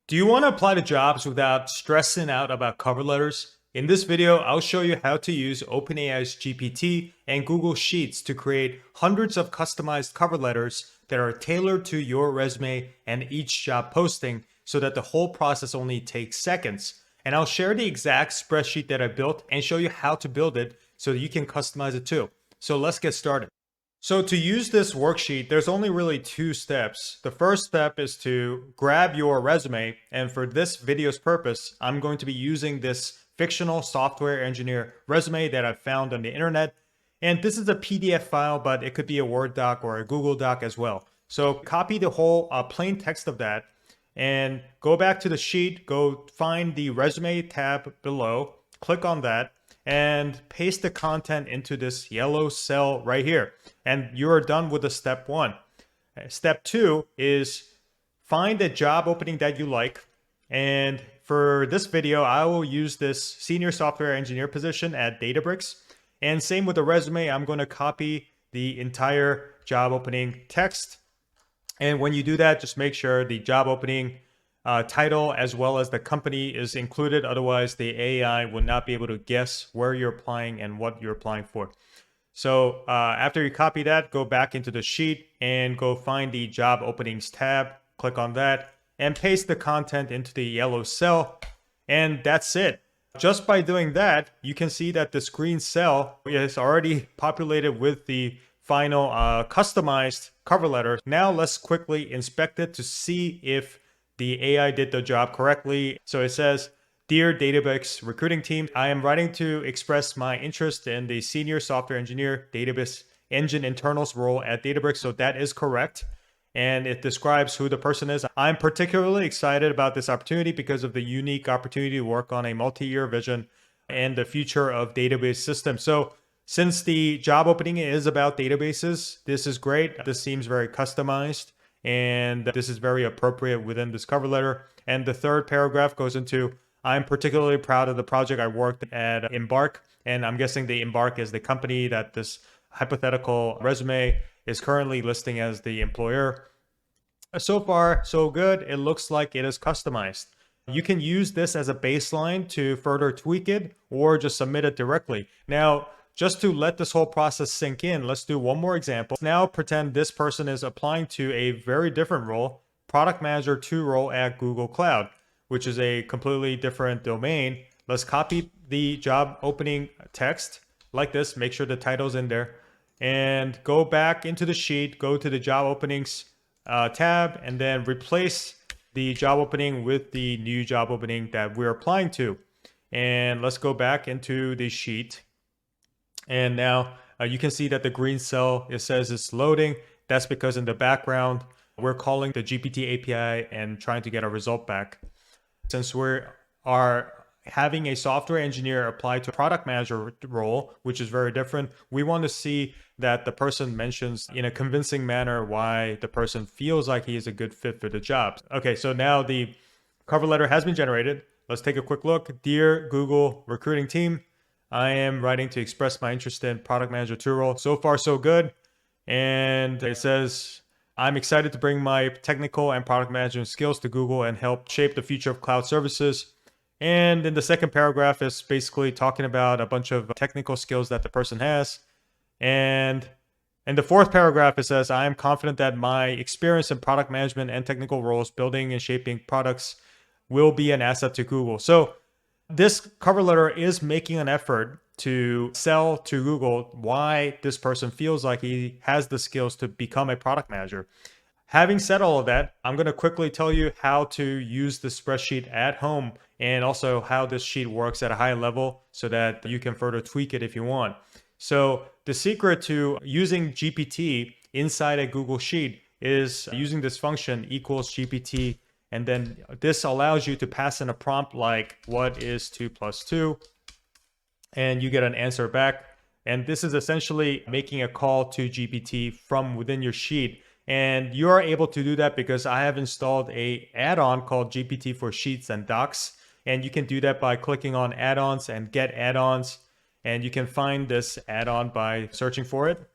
Do you want to apply to jobs without stressing out about cover letters? In this video, I'll show you how to use OpenAI's GPT and Google Sheets to create hundreds of customized cover letters that are tailored to your resume and each job posting so that the whole process only takes seconds. And I'll share the exact spreadsheet that I built and show you how to build it so that you can customize it too. So let's get started. So to use this worksheet, there's only really two steps. The first step is to grab your resume, and for this video's purpose, I'm going to be using this fictional software engineer resume that I found on the internet. And this is a PDF file, but it could be a Word doc or a Google Doc as well. So copy the whole plain text of that and go back to the sheet, go find the resume tab below, click on that, and paste the content into this yellow cell right here. And you're done with the step one. Step two is find a job opening that you like. And for this video, I will use this senior software engineer position at Databricks. And same with the resume, I'm going to copy the entire job opening text. And when you do that, just make sure the job opening title as well as the company is included. Otherwise, the AI will not be able to guess where you're applying and what you're applying for. So after you copy that, go back into the sheet and go find the job openings tab, click on that, and paste the content into the yellow cell. And that's it. Just by doing that, you can see that this green cell is already populated with the final customized cover letter. Now let's quickly inspect it to see if the AI did the job correctly. So it says, "Dear Databricks recruiting team, I am writing to express my interest in the senior software engineer database engine internals role at Databricks." So that is correct. And it describes who the person is. I'm particularly excited about this opportunity because of the unique opportunity to work on a multi-year vision and the future of database systems. So since the job opening is about databases, this is great. This seems very customized, and this is very appropriate within this cover letter. And the third paragraph goes into, "I'm particularly proud of the project I worked at Embark." And I'm guessing the Embark is the company that this hypothetical resume is currently listing as the employer. So far, so good. It looks like it is customized. You can use this as a baseline to further tweak it or just submit it directly. Now, just to let this whole process sink in, let's do one more example. Now pretend this person is applying to a very different role, Product Manager 2 role at Google Cloud, which is a completely different domain. Let's copy the job opening text like this, make sure the title's in there, and go back into the sheet, go to the job openings tab, and then replace the job opening with the new job opening that we're applying to. And let's go back into the sheet. And now you can see that the green cell, it says it's loading. That's because in the background, we're calling the GPT API and trying to get a result back. Since we are having a software engineer apply to a product manager role, which is very different, we want to see that the person mentions in a convincing manner why the person feels like he is a good fit for the job. Okay, so now the cover letter has been generated. Let's take a quick look. "Dear Google recruiting team, I am writing to express my interest in Product Manager 2 role." So far, so good. And it says, "I'm excited to bring my technical and product management skills to Google and help shape the future of cloud services." And in the second paragraph is basically talking about a bunch of technical skills that the person has. And in the fourth paragraph, it says, "I am confident that my experience in product management and technical roles, building and shaping products, will be an asset to Google." So this cover letter is making an effort to sell to Google why this person feels like he has the skills to become a product manager. Having said all of that, I'm going to quickly tell you how to use the spreadsheet at home and also how this sheet works at a high level so that you can further tweak it if you want. So the secret to using GPT inside a Google Sheet is using this function equals GPT. And then this allows you to pass in a prompt like, "What is 2 plus 2?" And you get an answer back. And this is essentially making a call to GPT from within your sheet. And you are able to do that because I have installed a add-on called GPT for Sheets and Docs. And you can do that by clicking on add-ons and get add-ons. And you can find this add-on by searching for it.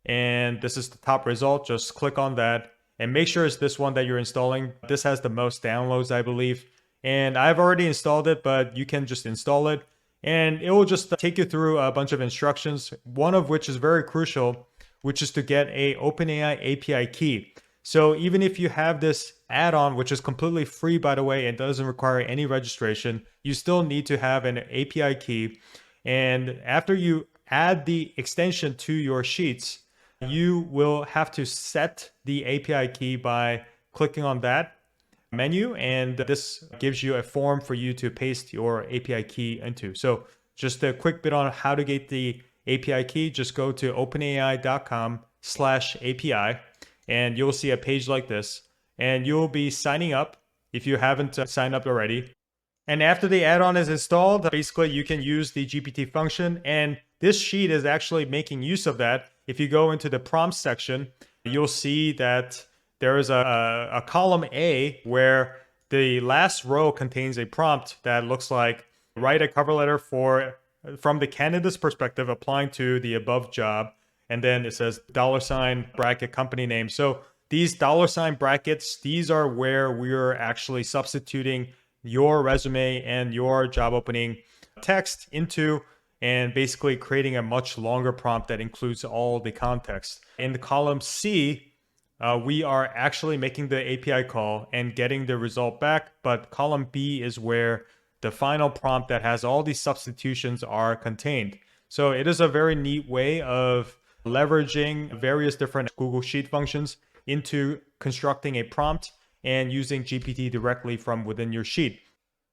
And this is the top result. Just click on that and make sure it's this one that you're installing. This has the most downloads, I believe. And I've already installed it, but you can just install it. And it will just take you through a bunch of instructions, one of which is very crucial, which is to get a OpenAI API key. So even if you have this add-on, which is completely free, by the way, and doesn't require any registration, you still need to have an API key. And after you add the extension to your sheets, you will have to set the API key by clicking on that menu, and this gives you a form for you to paste your API key into. So just a quick bit on how to get the API key. Just go to openai.com/API and you'll see a page like this, and you'll be signing up if you haven't signed up already. And after the add-on is installed, basically you can use the GPT function, and this sheet is actually making use of that. If you go into the prompts section, you'll see that there is a column A where the last row contains a prompt that looks like write a cover letter from the candidate's perspective applying to the above job. And then it says $ bracket company name. So these $ brackets, these are where we're actually substituting your resume and your job opening text into, and basically creating a much longer prompt that includes all the context. In the column C, we are actually making the API call and getting the result back, but column B is where the final prompt that has all these substitutions are contained. So it is a very neat way of leveraging various different Google Sheet functions into constructing a prompt and using GPT directly from within your sheet.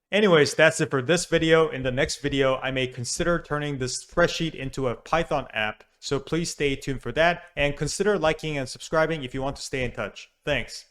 Anyways, that's it for this video. In the next video, I may consider turning this spreadsheet into a Python app. So please stay tuned for that, and consider liking and subscribing if you want to stay in touch. Thanks.